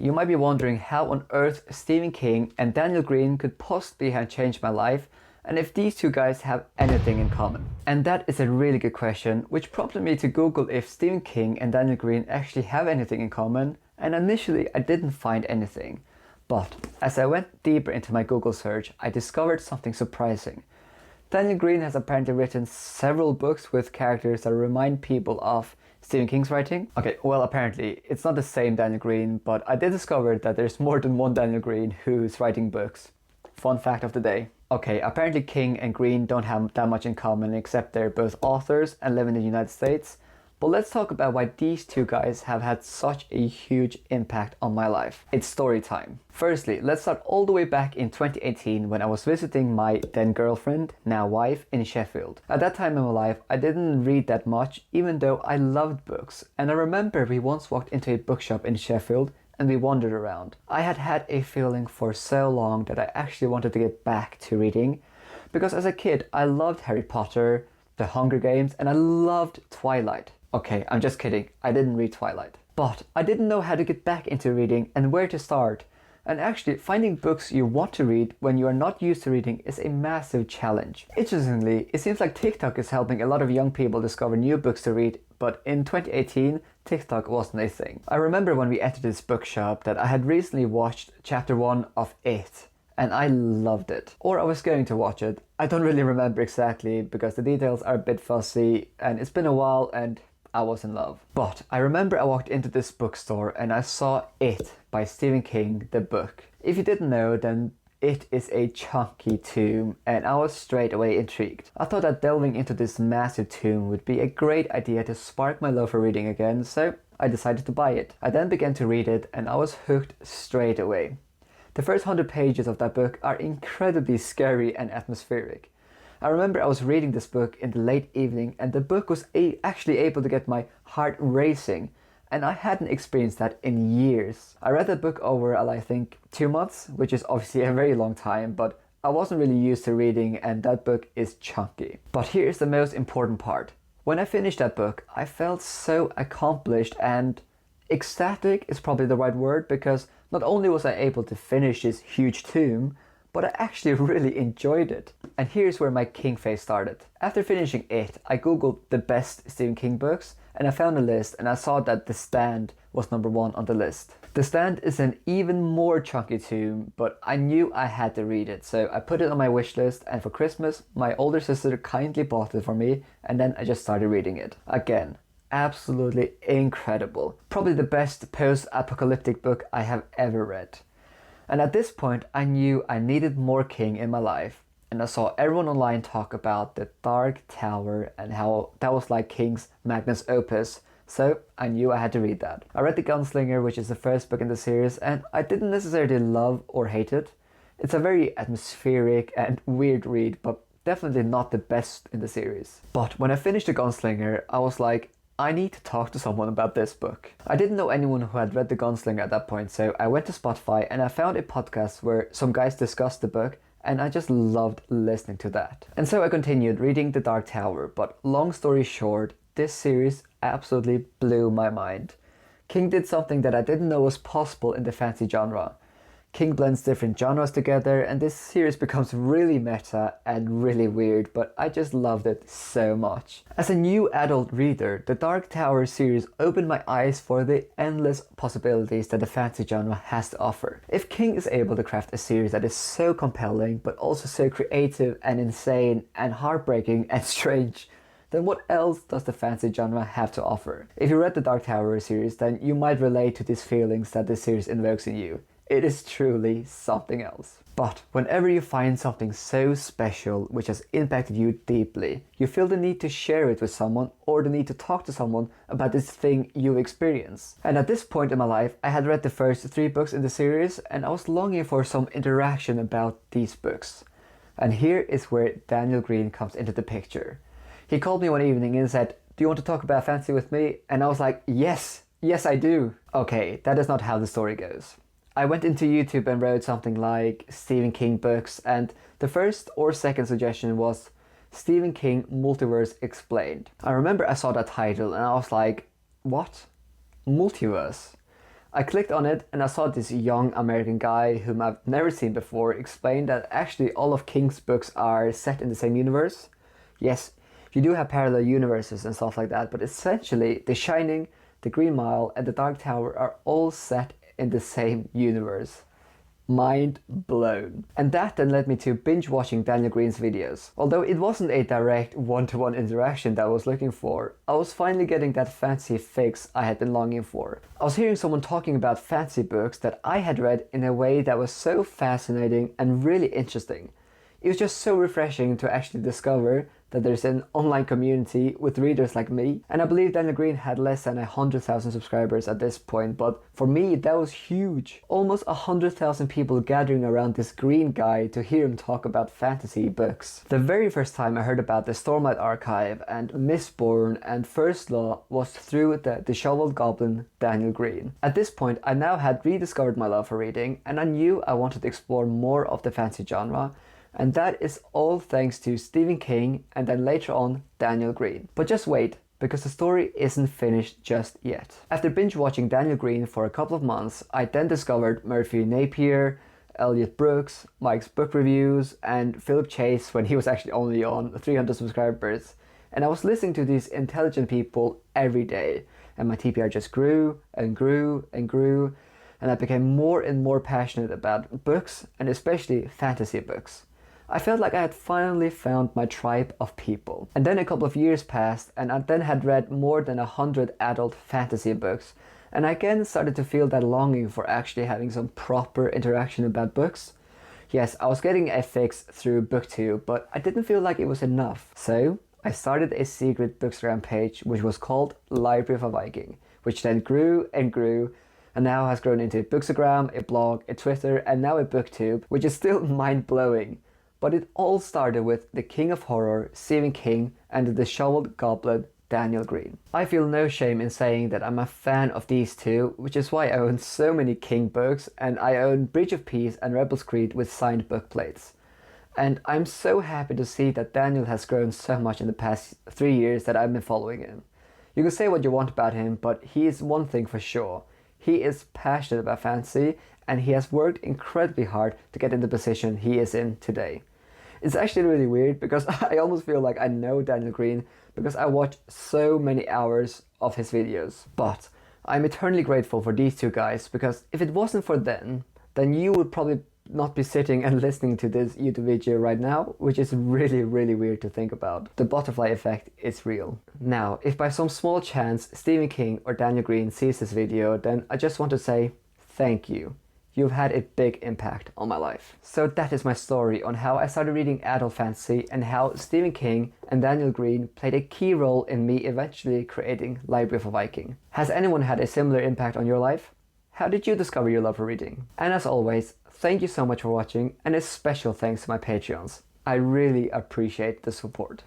you might be wondering how on earth Stephen King and Daniel Greene could possibly have changed my life, and if these two guys have anything in common. And that is a really good question, which prompted me to Google if Stephen King and Daniel Greene actually have anything in common, and initially I didn't find anything. But as I went deeper into my Google search, I discovered something surprising. Daniel Greene has apparently written several books with characters that remind people of Stephen King's writing. Okay, well, apparently it's not the same Daniel Greene, but I did discover that there's more than one Daniel Greene who's writing books. Fun fact of the day. Okay, apparently King and Greene don't have that much in common except they're both authors and live in the United States. But let's talk about why these two guys have had such a huge impact on my life. It's story time. Firstly, let's start all the way back in 2018 when I was visiting my then girlfriend, now wife, in Sheffield. At that time in my life, I didn't read that much, even though I loved books. And I remember we once walked into a bookshop in Sheffield and we wandered around. I had had a feeling for so long that I actually wanted to get back to reading, because as a kid I loved Harry Potter, The Hunger Games, and I loved Twilight. Okay, I'm just kidding, I didn't read Twilight. But I didn't know how to get back into reading and where to start. And actually, finding books you want to read when you are not used to reading is a massive challenge. Interestingly, it seems like TikTok is helping a lot of young people discover new books to read, but in 2018, TikTok wasn't a thing. I remember when we entered this bookshop that I had recently watched chapter 1 of It, and I loved it. Or I was going to watch it. I don't really remember exactly because the details are a bit fuzzy and it's been a while and I was in love. But I remember I walked into this bookstore and I saw It by Stephen King, the book. If you didn't know, then it is a chunky tome and I was straight away intrigued. I thought that delving into this massive tome would be a great idea to spark my love for reading again, so I decided to buy it. I then began to read it and I was hooked straight away. The first 100 pages of that book are incredibly scary and atmospheric. I remember I was reading this book in the late evening and the book was actually able to get my heart racing, and I hadn't experienced that in years. I read the book over, I think, 2 months, which is obviously a very long time, but I wasn't really used to reading and that book is chunky. But here's the most important part. When I finished that book, I felt so accomplished and ecstatic is probably the right word, because not only was I able to finish this huge tome, but I actually really enjoyed it. And here's where my King phase started. After finishing It, I googled the best Stephen King books and I found a list and I saw that The Stand was number 1 on the list. The Stand is an even more chunky tome, but I knew I had to read it, so I put it on my wish list, and for Christmas my older sister kindly bought it for me and then I just started reading it. Again, absolutely incredible. Probably the best post-apocalyptic book I have ever read. And at this point I knew I needed more King in my life, and I saw everyone online talk about The Dark Tower and how that was like King's magnus opus, so I knew I had to read that. I read The Gunslinger, which is the first book in the series, and I didn't necessarily love or hate it. It's a very atmospheric and weird read, but definitely not the best in the series. But when I finished The Gunslinger, I was like, I need to talk to someone about this book. I didn't know anyone who had read The Gunslinger at that point, so I went to Spotify and I found a podcast where some guys discussed the book, and I just loved listening to that. And so I continued reading The Dark Tower, but long story short, this series absolutely blew my mind. King did something that I didn't know was possible in the fantasy genre. King blends different genres together and this series becomes really meta and really weird, but I just loved it so much. As a new adult reader, the Dark Tower series opened my eyes for the endless possibilities that the fantasy genre has to offer. If King is able to craft a series that is so compelling, but also so creative and insane and heartbreaking and strange, then what else does the fantasy genre have to offer? If you read the Dark Tower series, then you might relate to these feelings that the series invokes in you. It is truly something else. But whenever you find something so special which has impacted you deeply, you feel the need to share it with someone or the need to talk to someone about this thing you experience. And at this point in my life, I had read the first 3 books in the series and I was longing for some interaction about these books. And here is where Daniel Greene comes into the picture. He called me one evening and said, "Do you want to talk about fantasy with me?" And I was like, yes I do. Okay, that is not how the story goes. I went into YouTube and wrote something like Stephen King books, and the first or second suggestion was Stephen King Multiverse Explained. I remember I saw that title and I was like, what? Multiverse? I clicked on it and I saw this young American guy whom I've never seen before explain that actually all of King's books are set in the same universe. Yes, you do have parallel universes and stuff like that, but essentially The Shining, The Green Mile and The Dark Tower are all set in the same universe. Mind blown. And that then led me to binge watching Daniel Greene's videos. Although it wasn't a direct one-to-one interaction that I was looking for, I was finally getting that fantasy fix I had been longing for. I was hearing someone talking about fantasy books that I had read in a way that was so fascinating and really interesting. It was just so refreshing to actually discover that there's an online community with readers like me. And I believe Daniel Greene had less than 100,000 subscribers at this point, but for me that was huge. Almost 100,000 people gathering around this Greene guy to hear him talk about fantasy books. The very first time I heard about the Stormlight Archive and Mistborn and First Law was through the Disheveled Goblin Daniel Greene. At this point I now had rediscovered my love for reading and I knew I wanted to explore more of the fantasy genre. And that is all thanks to Stephen King and then later on Daniel Greene. But just wait, because the story isn't finished just yet. After binge watching Daniel Greene for a couple of months, I then discovered Murphy Napier, Elliot Brooks, Mike's book reviews, and Philip Chase when he was actually only on 300 subscribers. And I was listening to these intelligent people every day, and my TPR just grew and grew and grew, and I became more and more passionate about books, and especially fantasy books. I felt like I had finally found my tribe of people. And then a couple of years passed and I then had read more than 100 adult fantasy books, and I again started to feel that longing for actually having some proper interaction about books. Yes, I was getting a fix through BookTube, but I didn't feel like it was enough. So I started a secret Bookstagram page which was called Library of a Viking, which then grew and grew and now has grown into a Bookstagram, a blog, a Twitter, and now a BookTube, which is still mind-blowing. But it all started with the King of Horror, Stephen King, and the Disheveled Goblin, Daniel Greene. I feel no shame in saying that I'm a fan of these two, which is why I own so many King books, and I own Bridge of Peace and Rebels Creed with signed book plates. And I'm so happy to see that Daniel has grown so much in the past 3 years that I've been following him. You can say what you want about him, but he is one thing for sure. He is passionate about fantasy, and he has worked incredibly hard to get in the position he is in today. It's actually really weird because I almost feel like I know Daniel Greene because I watch so many hours of his videos. But I'm eternally grateful for these two guys because if it wasn't for them, then you would probably not be sitting and listening to this YouTube video right now, which is really weird to think about. The butterfly effect is real. Now, if by some small chance Stephen King or Daniel Greene sees this video, then I just want to say thank you. You've had a big impact on my life. So that is my story on how I started reading adult fantasy and how Stephen King and Daniel Greene played a key role in me eventually creating Library of a Viking. Has anyone had a similar impact on your life? How did you discover your love for reading? And as always, thank you so much for watching, and a special thanks to my Patreons. I really appreciate the support.